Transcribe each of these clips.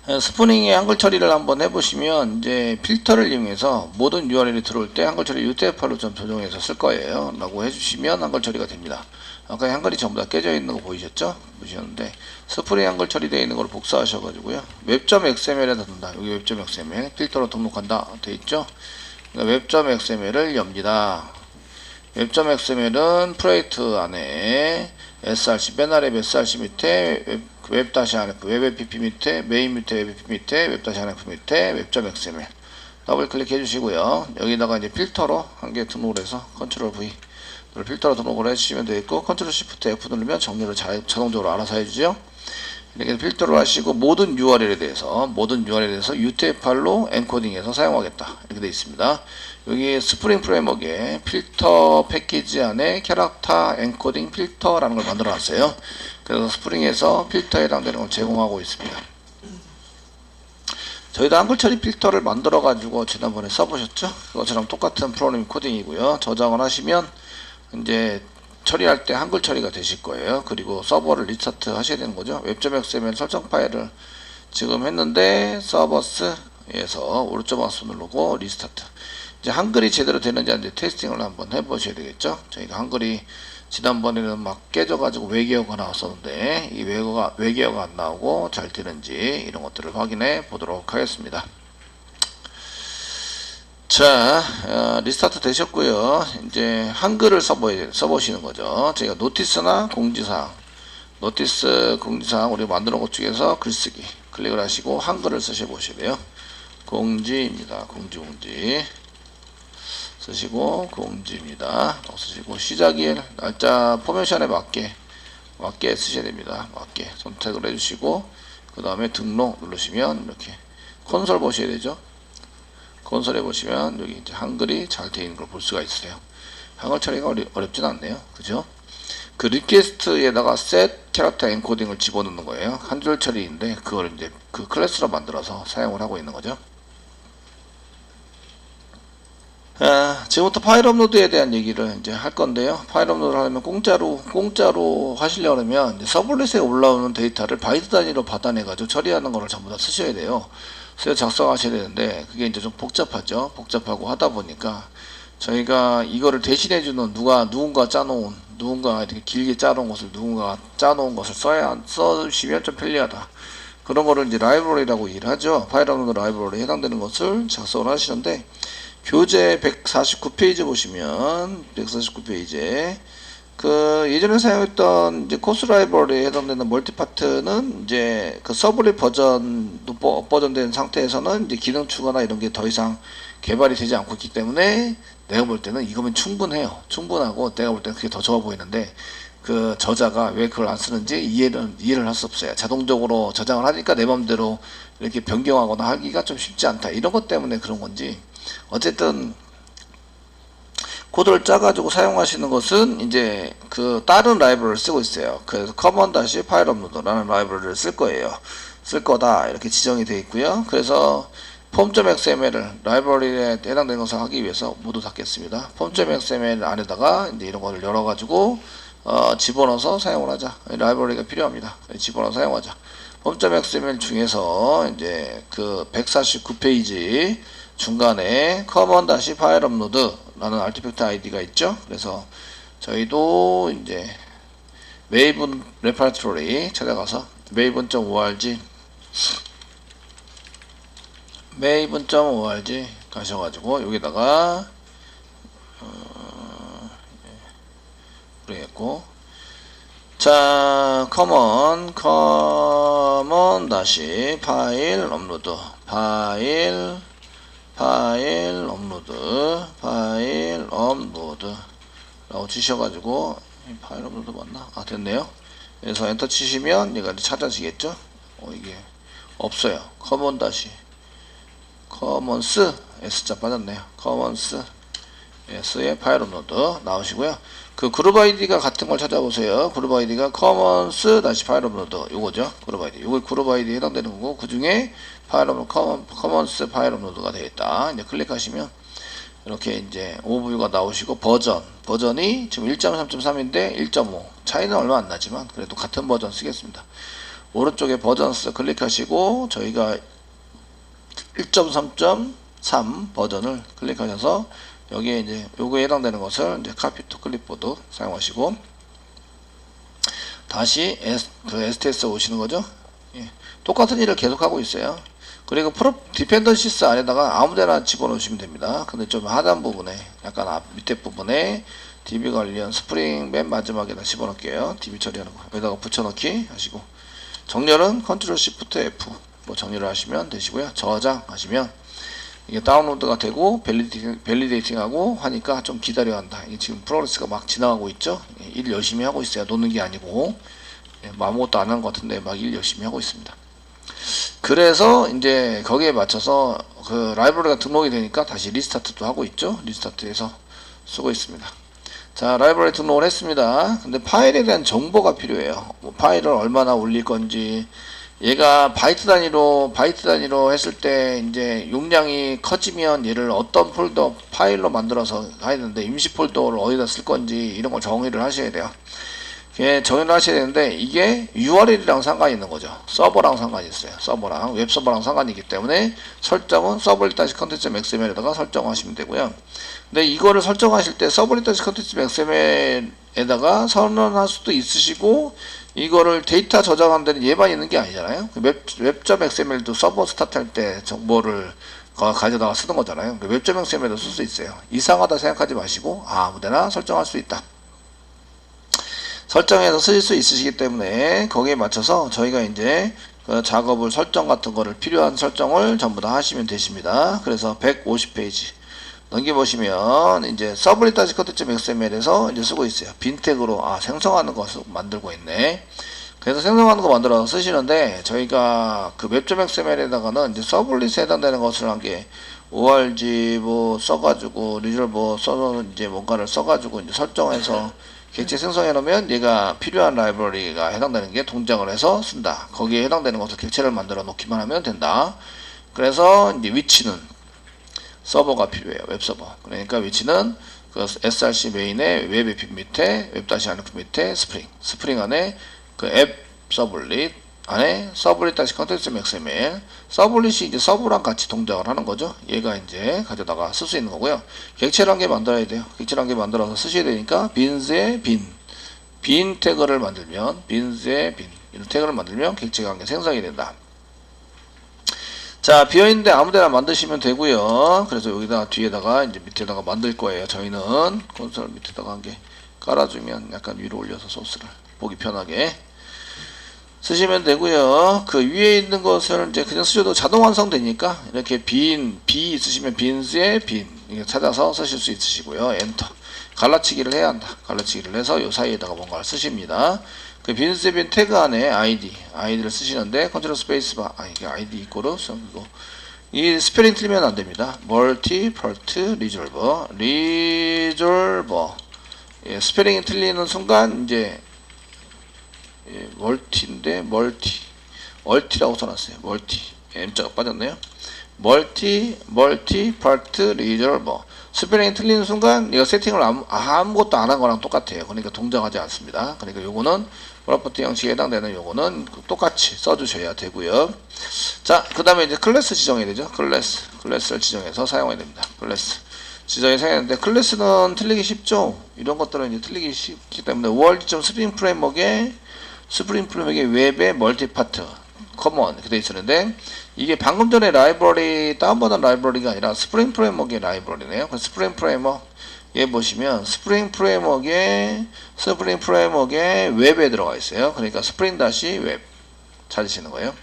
스프링의 한글 처리를 한번 해보시면 이제 필터를 이용해서 모든 URL이 들어올 때 한글 처리 UTF-8로 좀 조정해서 쓸 거예요 라고 해주시면 한글 처리가 됩니다. 아까 한글이 전부 다 깨져 있는 거 보이셨죠? 보시는데 스프링 한글 처리되어 있는 걸 복사하셔가지고요 웹.xml에 넣는다. 여기 웹.xml 필터로 등록한다 돼 있죠? 그러니까 웹.xml을 엽니다. 웹.xml은 프레이트 안에 src 맨 아래 src 밑에 웹-rf 웹APP 밑에 메인 밑에 웹APP 밑에 웹-rf 밑에 웹.xml 더블 클릭해 주시고요. 여기다가 이제 필터로 한 개 등록을 해서 컨트롤 V 필터로 등록을 해주시면 되겠고 컨트롤 시프트 F 누르면 정리를 자동적으로 알아서 해주죠. 이렇게 필터를 하시고 모든 URL에 대해서 UTF-8로 엔코딩해서 사용하겠다 이렇게 되어 있습니다. 여기 스프링 프레임워크에 필터 패키지 안에 캐릭터 엔코딩 필터라는 걸 만들어 놨어요. 그래서 스프링에서 필터에 해당되는 걸 제공하고 있습니다. 저희도 한글 처리 필터를 만들어 가지고 지난번에 써보셨죠? 그것처럼 똑같은 프로그램 코딩이고요. 저장을 하시면 이제 처리할 때 한글 처리가 되실 거예요. 그리고 서버를 리스타트 하셔야 되는 거죠. 웹.xml 설정 파일을 지금 했는데 서버스에서 오른쪽 마우스 누르고 리스타트. 이제 한글이 제대로 되는지 안 되는지 테스팅을 한번 해보셔야 되겠죠. 저희가 한글이 지난번에는 막 깨져가지고 외계어가 나왔었는데 이 외계어가 안 나오고 잘 되는지 이런 것들을 확인해 보도록 하겠습니다. 자, 리스타트 되셨고요. 이제 한글을 써보시는 거죠. 저희가 노티스나 공지사항, 공지사항 우리 만들어 것 중에서 글쓰기 클릭을 하시고 한글을 쓰셔보셔야 돼요. 공지입니다. 공지 쓰시고 공지입니다. 쓰시고 시작일 날짜 포메이션에 맞게 쓰셔야 됩니다. 맞게 선택을 해주시고 그 다음에 등록 누르시면 이렇게 콘솔 보셔야 되죠. 콘솔에 보시면 여기 이제 한글이 잘 되어 있는 걸 볼 수가 있어요. 한글 처리가 어렵진 않네요. 그죠? 그 리퀘스트에다가 set 캐릭터 엔코딩을 집어넣는 거예요. 한 줄 처리인데 그걸 이제 그 클래스로 만들어서 사용을 하고 있는 거죠. 지금부터 파일 업로드에 대한 얘기를 이제 할 건데요. 파일 업로드를 하려면 공짜로 하시려면 이제 서블릿에 올라오는 데이터를 바이트 단위로 받아내가지고 처리하는 거를 전부 다 쓰셔야 돼요. 그래서 작성하셔야 되는데 그게 이제 좀 복잡하죠. 복잡하고 하다 보니까 저희가 이거를 대신해주는 누군가 이렇게 길게 짜놓은 것을 누군가 짜놓은 것을 써주시면 좀 편리하다. 그런 거를 이제 라이브러리라고 얘기를 하죠. 파일 업로드 라이브러리에 해당되는 것을 작성을 하시는데 교재 149페이지 보시면 149페이지에 그 예전에 사용했던 이제 코스 라이브러리에 해당되는 멀티파트는 이제 그 서블릿 버전된 상태에서는 이제 기능 추가나 이런 게 더 이상 개발이 되지 않고 있기 때문에 내가 볼 때는 이거면 충분해요. 충분하고 내가 볼 때는 그게 더 좋아 보이는데 그 저자가 왜 그걸 안 쓰는지 이해를 할 수 없어요. 자동적으로 저장을 하니까 내 맘대로 이렇게 변경하거나 하기가 좀 쉽지 않다. 이런 것 때문에 그런 건지 어쨌든 코드를 짜가지고 사용하시는 것은 이제 그 다른 라이브러리를 쓰고 있어요. 그래서 common-file upload라는 라이브러리를 쓸 거다 이렇게 지정이 되어 있고요. 그래서 form.xml을 라이브러리에 해당되는 것을 하기 위해서 모두 닫겠습니다. form.xml 안에다가 이제 이런 거를 열어가지고 집어넣어서 사용을 하자. 라이브러리가 필요합니다. 집어넣어서 사용하자. form.xml 중에서 이제 그 149페이지 중간에 common-file upload라는 아티팩트 아이디가 있죠. 그래서 저희도 이제 메이븐 레퍼토리 찾아가서 maven.org 가셔가지고 여기다가 모르겠고 자 common-file upload 파일 업로드 라고 치셔가지고 파일 업로드 맞나? 아 됐네요. 그래서 엔터 치시면 얘가 찾아지겠죠? 이게 없어요. 커먼스 S자 빠졌네요. 커먼스 S의 파일 업로드 나오시고요. 그 그룹 아이디가 같은 걸 찾아보세요. 그룹 아이디가 커먼스 파일 업로드 요거죠. 그룹 아이디 요거 그룹 아이디에 해당되는 거고 그 중에 파일 업로드 커먼스 파일 업로드가 되겠다. 이제 클릭하시면 이렇게 이제 오버뷰가 나오시고 버전이 지금 1.3.3인데 1.5 차이는 얼마 안 나지만 그래도 같은 버전 쓰겠습니다. 오른쪽에 버전스 클릭하시고 저희가 1.3.3 버전을 클릭하셔서 여기에 이제 요거에 해당되는 것을 이제 카피 투 클립보드 사용하시고 다시 STS 오시는 거죠. 예. 똑같은 일을 계속하고 있어요. 그리고 디펜던시스 안에다가 아무데나 집어넣으시면 됩니다. 근데 좀 하단 부분에 약간 밑에 부분에 DB 관련 스프링 맨 마지막에다 집어넣을게요. DB 처리하는 거 여기다가 붙여넣기 하시고 정렬은 컨트롤 시프트 F 뭐 정렬을 하시면 되시고요. 저장하시면 이게 다운로드가 되고 밸리데이팅하고 하니까 좀 기다려야 한다. 이게 지금 프로그레스가 막 지나가고 있죠. 일 열심히 하고 있어요. 노는 게 아니고 아무것도 안 한 것 같은데 막 일 열심히 하고 있습니다. 그래서 이제 거기에 맞춰서 그 라이브러리가 등록이 되니까 다시 리스타트도 하고 있죠. 리스타트해서 쓰고 있습니다. 자, 라이브러리 등록을 했습니다. 근데 파일에 대한 정보가 필요해요. 뭐 파일을 얼마나 올릴 건지, 얘가 바이트 단위로 했을 때 이제 용량이 커지면 얘를 어떤 폴더 파일로 만들어서 가야 되는데 임시 폴더를 어디다 쓸 건지 이런 걸 정의를 하셔야 돼요. 정의를 하셔야 되는데 이게 URL이랑 상관이 있는 거죠. 서버랑 상관이 있어요. 서버랑 웹서버랑 상관이 있기 때문에 설정은 servlet-content.xml에다가 설정하시면 되고요. 근데 이거를 설정하실 때 servlet-content.xml에다가 선언할 수도 있으시고 이거를 데이터 저장하는 데는 얘만 있는 게 아니잖아요. 웹.xml도 서버 스타트 할 때 정보를 가져다가 쓰는 거잖아요. 웹.xml도 쓸 수 있어요. 이상하다 생각하지 마시고 아무데나 설정할 수 있다. 설정해서 쓰실 수 있으시기 때문에 거기에 맞춰서 저희가 이제 그 작업을 설정 같은 거를 필요한 설정을 전부 다 하시면 되십니다. 그래서 150페이지 넘겨보시면 이제 servlet-content.xml에서 이제 쓰고 있어요. 빈 태그로 생성하는 것을 만들고 있네. 그래서 생성하는 거 만들어서 쓰시는데 저희가 그 웹.xml에다가는 이제 서블릿에 해당되는 것을 한 게 org 뭐 써가지고 리졸버 뭐 써서 이제 뭔가를 써가지고 이제 설정해서 객체 생성해 놓으면 얘가 필요한 라이브러리가 해당되는 게 동작을 해서 쓴다. 거기에 해당되는 것을 객체를 만들어 놓기만 하면 된다. 그래서 이제 위치는 서버가 필요해요. 웹서버. 그러니까 위치는 그 src 메인의 웹 에픽 밑에 웹-안프 밑에 스프링 안에 그 앱 서블릿 안에 servlet-content.xml 서블릿이 이제 서브랑 같이 동작을 하는 거죠. 얘가 이제 가져다가 쓸 수 있는 거고요. 객체를 한 개 만들어야 돼요. 객체를 한 개 만들어서 쓰셔야 되니까 빈스의 빈 태그를 만들면 빈스의 빈 이런 태그를 만들면 객체가 한 개 생성이 된다. 자, 비어있는데 아무데나 만드시면 되고요. 그래서 여기다 뒤에다가 이제 밑에다가 만들 거예요. 저희는 콘솔 밑에다가 한 개 깔아주면 약간 위로 올려서 소스를 보기 편하게 쓰시면 되고요. 그 위에 있는 것을 이제 그냥 쓰셔도 자동 완성되니까 이렇게 B 있으시면 빈스의 빈 이렇게 찾아서 쓰실 수 있으시고요. 엔터 갈라치기를 해야 한다. 갈라치기를 해서 요 사이에다가 뭔가를 쓰십니다. 그 빈스의 빈 태그 안에 아이디를 쓰시는데 컨트롤 스페이스바 이게 아이디 이꼬르 이 스펠링 틀리면 안 됩니다. 멀티퍼트 리졸버 스펠링이 틀리는 순간 이제 멀티인데 멀티라고 써놨어요. M자가 빠졌네요. 멀티퍼트 리졸버 스펠링이 틀리는 순간 이거 세팅을 아무것도 안 한 거랑 똑같아요. 그러니까 동작하지 않습니다. 그러니까 요거는 프로퍼티 형식에 해당되는 요거는 똑같이 써주셔야 되고요. 자, 그 다음에 이제 클래스 지정해야 되죠. 클래스를 지정해서 사용해야 됩니다. 클래스 지정해서 사용하는데 클래스는 틀리기 쉽죠. 이런 것들은 이제 틀리기 쉽기 때문에 org.스프링 프레임워크의 웹의 멀티파트 커먼 이렇게 되어 있었는데 이게 방금 전에 라이브러리 다운받은 라이브러리가 아니라 스프링 프레임워크의 라이브러리네요. 그래서 스프링 프레임워크 얘 보시면 스프링 프레임워크의 웹에 들어가 있어요. 그러니까 스프링 다시 웹 찾으시는 거예요.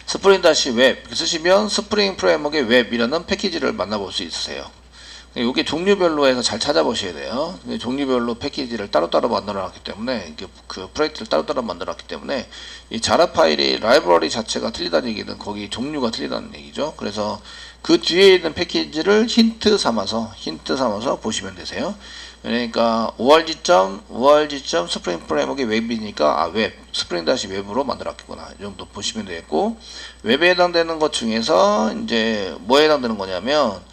스프링 다시 웹 쓰시면 스프링 프레임워크의 웹이라는 패키지를 만나볼 수 있으세요. 이게 종류별로 해서 잘 찾아보셔야 돼요. 종류별로 패키지를 따로따로 만들어 놨기 때문에 그 프로젝트를 따로따로 만들어 놨기 때문에 이 자라 파일이 라이브러리 자체가 틀리다는 얘기는 거기 종류가 틀리다는 얘기죠. 그래서 그 뒤에 있는 패키지를 힌트 삼아서 보시면 되세요. 그러니까 org.스프링 프레임워크의 웹이니까 웹 스프링 다시 웹으로 만들었겠구나 이 정도 보시면 되겠고 웹에 해당되는 것 중에서 이제 뭐에 해당되는 거냐면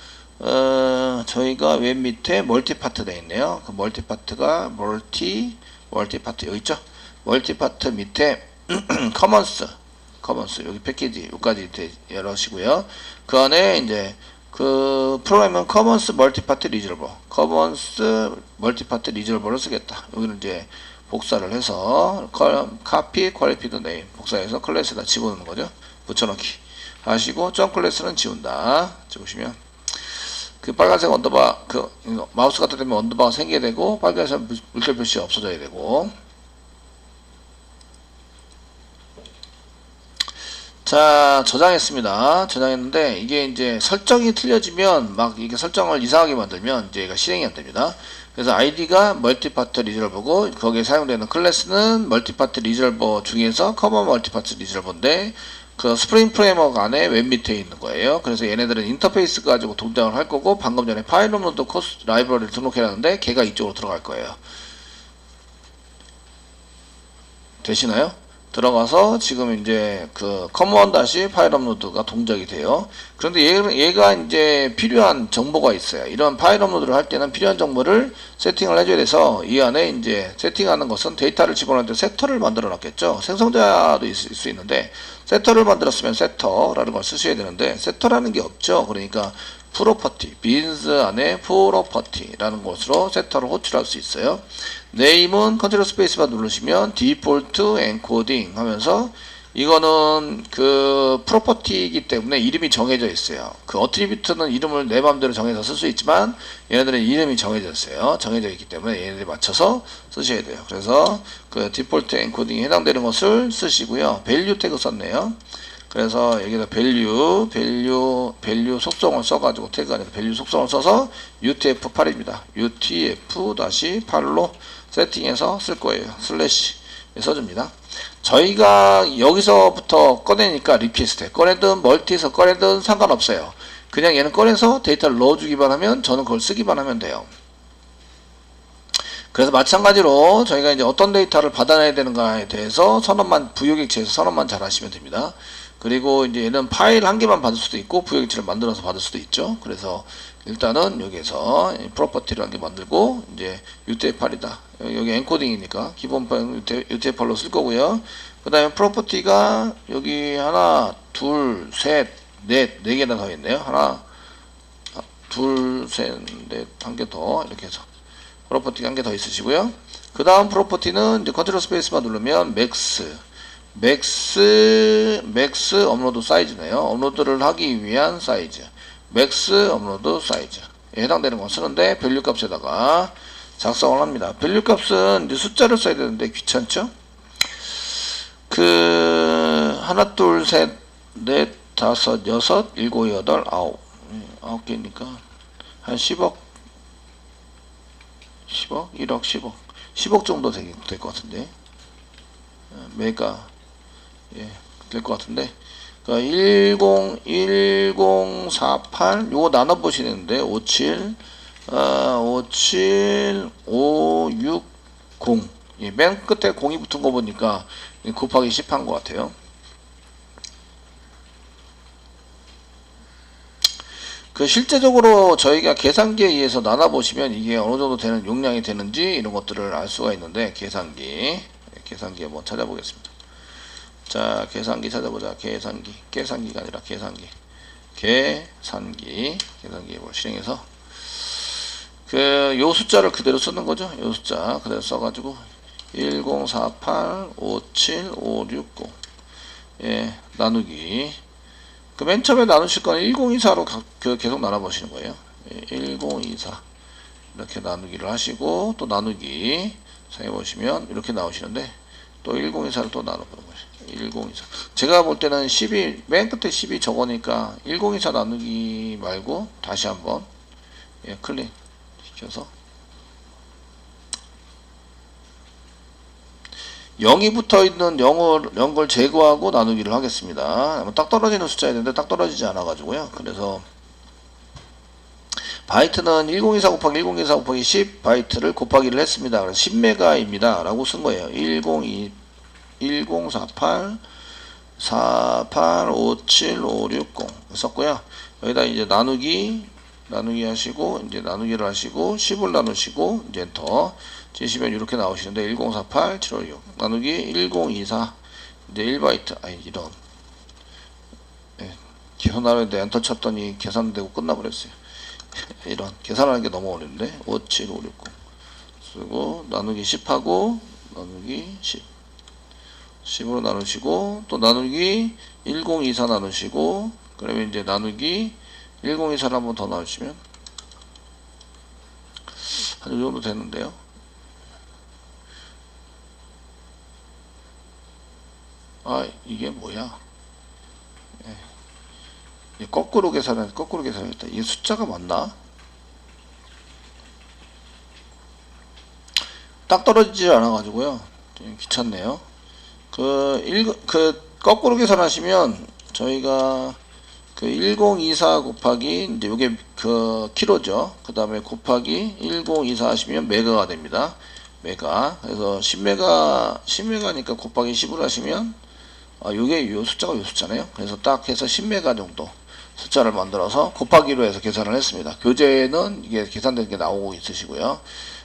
저희가 웹 밑에 멀티파트 되어 있네요. 그 멀티파트가 멀티파트 여기 있죠. 멀티파트 밑에 커먼스 여기 패키지 여기까지 열으시고요. 그 안에 이제 그 프로그램은 커먼스 멀티파트 리졸버 를 쓰겠다. 여기는 이제 복사를 해서 카피 퀄리피드 네임 복사해서 클래스에다 집어넣는 거죠. 붙여넣기 하시고 점 클래스는 지운다. 보시면 그 빨간색 언더바 그 마우스 갖다 대면 언더바가 생기게 되고 빨간색 물결 표시 없어져야 되고. 자, 저장했는데 이게 이제 설정이 틀려지면 막 이게 설정을 이상하게 만들면 이제 얘가 실행이 안 됩니다. 그래서 아이디가 멀티파트 리졸버고 거기에 사용되는 클래스는 멀티파트 리졸버 중에서 커먼 멀티파트 리졸버인데 그 스프링 프레임워크 안에 왼 밑에 있는 거예요. 그래서 얘네들은 인터페이스 가지고 동작을 할 거고 방금 전에 파일 업로드 코스 라이브러리를 등록해놨는데 걔가 이쪽으로 들어갈 거예요. 되시나요? 들어가서 지금 이제 그 커먼 다시 파일 업로드가 동작이 돼요. 그런데 얘가 이제 필요한 정보가 있어요. 이런 파일 업로드를 할 때는 필요한 정보를 세팅을 해줘야 돼서 이 안에 이제 세팅하는 것은 데이터를 집어넣을 때 세터를 만들어 놨겠죠. 생성자도 있을 수 있는데 세터를 만들었으면 세터라는 걸 쓰셔야 되는데 세터라는 게 없죠. 그러니까 프로퍼티, 빈즈 안에 프로퍼티라는 것으로 세터를 호출할 수 있어요. 네임은 컨트롤 스페이스바 누르시면 디폴트 엔코딩 하면서 이거는 그 프로퍼티이기 때문에 이름이 정해져 있어요. 그 어트리뷰트는 이름을 내 마음대로 정해서 쓸 수 있지만 얘네들은 이름이 정해져 있어요. 정해져 있기 때문에 얘네들이 맞춰서 쓰셔야 돼요. 그래서 그 디폴트 엔코딩에 해당되는 것을 쓰시고요. 밸류 태그 썼네요. 그래서 여기다 밸류 속성을 써가지고 태그 안에서 밸류 속성을 써서 UTF-8입니다. UTF-8로 세팅해서 쓸 거예요. 슬래시 써줍니다. 저희가 여기서부터 꺼내니까 리퀘스트 꺼내든 멀티에서 꺼내든 상관없어요. 그냥 얘는 꺼내서 데이터를 넣어주기만 하면 저는 그걸 쓰기만 하면 돼요. 그래서 마찬가지로 저희가 이제 어떤 데이터를 받아내야 되는가에 대해서 선언만 부여객체에서 선언만 잘 하시면 됩니다. 그리고 이제 얘는 파일 한 개만 받을 수도 있고 부여객체를 만들어서 받을 수도 있죠. 그래서 일단은 여기에서 프로퍼티를 한 개 만들고 이제 UTF-8이다. 여기 엔코딩이니까 기본 파일 UTF-8로 쓸 거고요. 그 다음에 프로퍼티가 여기 하나, 둘, 셋, 네 개나 더 있네요. 하나, 둘, 셋, 넷, 한 개 더 이렇게 해서 프로퍼티가 한 개 더 있으시고요. 그 다음 프로퍼티는 이제 컨트롤 스페이스만 누르면 맥스 업로드 사이즈네요. 업로드를 하기 위한 사이즈. 맥스 업로드 사이즈에 해당되는 거 쓰는데 밸류 값에다가 작성을 합니다. 밸류 값은 이제 숫자를 써야 되는데 귀찮죠? 그 하나, 둘, 셋, 넷, 다섯, 여섯, 일곱, 여덟, 아홉 9개니까 한 10억 1억 10억 정도 될 것 같은데 메가 될 것 같은데 그러니까 1048 요거 나눠 보시는데 57 560 맨 끝에 0이 붙은 거 보니까 곱하기 10 한 것 같아요. 그 실제적으로 저희가 계산기에 의해서 나눠 보시면 이게 어느 정도 되는 용량이 되는지 이런 것들을 알 수가 있는데 계산기에 한번 찾아보겠습니다. 자, 계산기 찾아보자. 계산기가 아니라 계산기에 뭐 실행해서 요 숫자를 그대로 쓰는 거죠. 요 숫자 그대로 써가지고 1048 57560 나누기 그 맨 처음에 나누실 건 1024로 계속 나눠보시는 거예요. 1024 이렇게 나누기를 하시고 또 나누기 해보시면 이렇게 나오시는데 또 1024를 또 나눠보는 거죠. 1024 제가 볼 때는 12 맨 끝에 12 적으니까 1024 나누기 말고 다시 한번 클릭 시켜서 0이 붙어 있는 0을 제거하고 나누기를 하겠습니다. 딱 떨어지는 숫자야 되는데 딱 떨어지지 않아 가지고요. 그래서 바이트는 1024 곱하기 1024 곱하기 10 바이트를 곱하기를 했습니다. 그래서 10메가입니다 라고 쓴 거예요. 1048 4857560 썼고요. 여기다 이제 나누기 하시고 이제 나누기를 하시고 10을 나누시고 이제 엔터. 치시면 이렇게 나오시는데 1048 756 나누기 1024 이제 1바이트 아니 이런 계산하는데 엔터 쳤더니 계산되고 끝나버렸어요. 이런 계산하는 게 너무 어려운데 57560 쓰고 나누기 10하고 나누기 10 10으로 나누시고 또 나누기 1024 나누시고 그러면 이제 나누기 1024를 한 번 더 나누시면 한 이 정도 되는데요. 아 이게 뭐야? 거꾸로 계산했다. 이게 숫자가 맞나? 딱 떨어지지 않아가지고요. 귀찮네요. 거꾸로 계산하시면 저희가 1024 곱하기 이제 요게 킬로죠. 그 다음에 곱하기 1024 하시면 메가가 됩니다. 메가. 그래서 10메가니까 곱하기 10으로 하시면 요게 요 숫자가 요 숫자네요. 그래서 딱 해서 10메가 정도 숫자를 만들어서 곱하기로 해서 계산을 했습니다. 교재는 이게 계산된 게 나오고 있으시고요.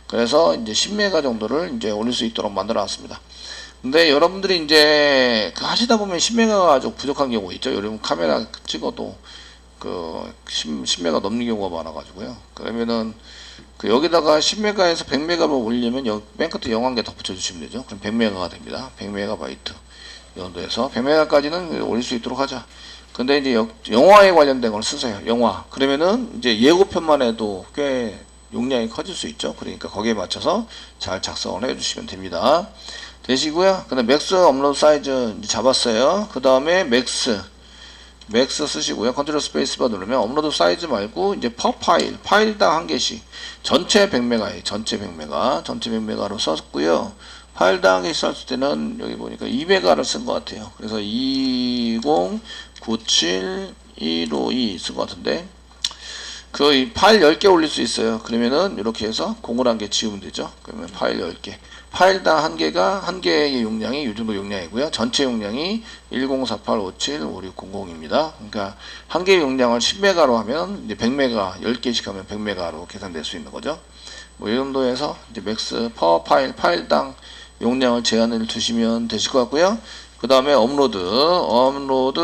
그래서 이제 10메가 정도를 이제 올릴 수 있도록 만들어 놨습니다. 근데 여러분들이 이제 하시다 보면 10메가가 아주 부족한 경우 있죠. 여러분 카메라 찍어도 10메가 넘는 경우가 많아가지고요. 그러면은 여기다가 10메가에서 100메가로 올리려면 맨 끝에 0 한 개 더 붙여주시면 되죠. 그럼 100메가가 됩니다. 100메가바이트 이 정도에서 100메가까지는 올릴 수 있도록 하자. 근데 이제 영화에 관련된 걸 쓰세요. 영화. 그러면은 이제 예고편만 해도 꽤 용량이 커질 수 있죠. 그러니까 거기에 맞춰서 잘 작성을 해주시면 됩니다. 되시고요. 그 다음에 맥스 업로드 사이즈 잡았어요. 그 다음에 맥스 쓰시고요. 컨트롤 스페이스바 누르면 업로드 사이즈 말고 이제 퍼 파일당 한 개씩 전체 100메가에 전체 100메가로 썼고요. 파일당 한 개씩 썼을 때는 여기 보니까 2메가를 쓴 것 같아요. 그래서 2097152 쓴 것 같은데 파일 10개 올릴 수 있어요. 그러면은 이렇게 해서 공을 한 개 지우면 되죠. 그러면 파일 10개. 파일당 한 개의 용량이 이 정도 용량이고요. 전체 용량이 1048575600입니다. 그러니까 한 개의 용량을 10메가로 하면 이제 100메가 10개씩 하면 100메가로 계산될 수 있는 거죠. 뭐 이 정도에서 이제 맥스 퍼 파일당 용량을 제한을 두시면 되실 것 같고요. 그 다음에 업로드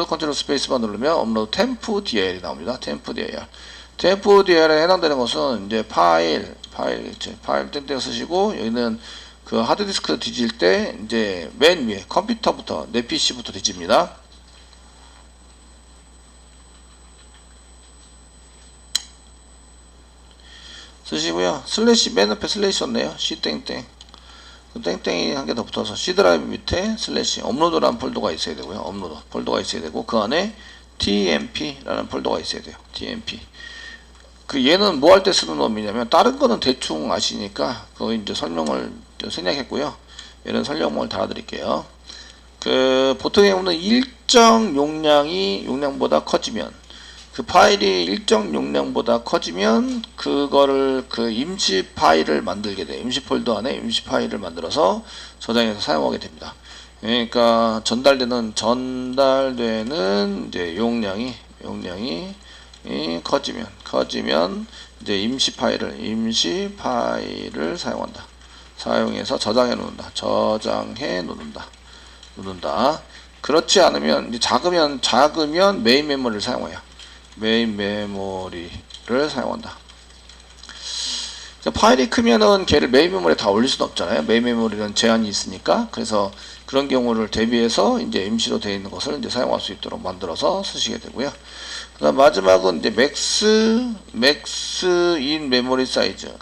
컨트롤 스페이스바 누르면 업로드 템프 DL이 나옵니다. 템프 DL에 해당되는 것은 이제 파일 땡땡 쓰시고 여기는 하드디스크 뒤질 때 이제 맨 위에 컴퓨터부터 내 PC부터 뒤집니다. 쓰시고요. 슬래시 맨 옆에 슬래시 없네요. C 땡땡 땡땡이 한 개 더 붙어서 C 드라이브 밑에 슬래시 업로드라는 폴더가 있어야 되고요. 업로드 폴더가 있어야 되고 그 안에 TMP라는 폴더가 있어야 돼요. TMP. 얘는 뭐 할 때 쓰는 놈이냐면 다른 거는 대충 아시니까 그거 이제 설명을 생략했고요. 얘는 설명을 달아드릴게요. 보통의 경우는 일정 용량보다 커지면 파일이 일정 용량보다 커지면 그거를 임시 파일을 만들게 돼요. 임시 폴더 안에 임시 파일을 만들어서 저장해서 사용하게 됩니다. 그러니까 전달되는 이제 용량이 커지면 이제 임시 파일을 사용한다. 사용해서 저장해 놓는다. 그렇지 않으면 이제 작으면 메인 메모리를 사용해요. 메인 메모리를 사용한다. 파일이 크면은 걔를 메인 메모리에 다 올릴 수는 없잖아요. 메인 메모리는 제한이 있으니까. 그래서 그런 경우를 대비해서 이제 임시로 되어 있는 것을 이제 사용할 수 있도록 만들어서 쓰시게 되고요. 그다음 마지막은 이제 맥스 인 메모리 사이즈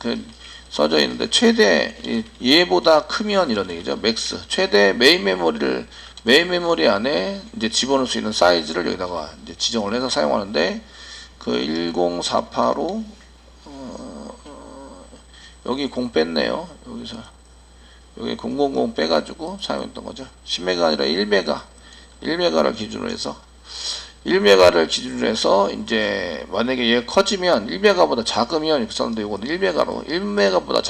써져 있는데 최대 얘보다 크면 이런 얘기죠. 맥스 최대 메인 메모리 안에 이제 집어넣을 수 있는 사이즈를 여기다가 이제 지정을 해서 사용하는데 1048로 여기 0 뺐네요. 여기 000 빼가지고 사용했던 거죠. 10메가 아니라 1메가를 기준으로 해서 이제 만약에 얘가 커지면 1메가보다 작으면 이렇게 썼는데 이거는 1메가보다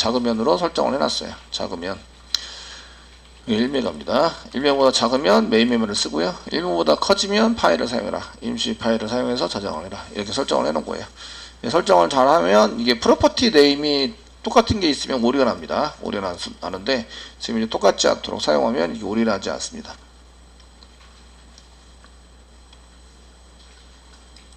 작으면으로 설정을 해놨어요. 작으면 1메가입니다. 1메가보다 작으면 메인 메모리를 쓰고요. 1메가보다 커지면 파일을 사용해라. 임시 파일을 사용해서 저장을 해라. 이렇게 설정을 해놓은 거예요. 설정을 잘하면 이게 프로퍼티 네임이 똑같은 게 있으면 오리가 납니다. 오리가 나는데 지금 이제 똑같지 않도록 사용하면 이게 오리가 나지 않습니다.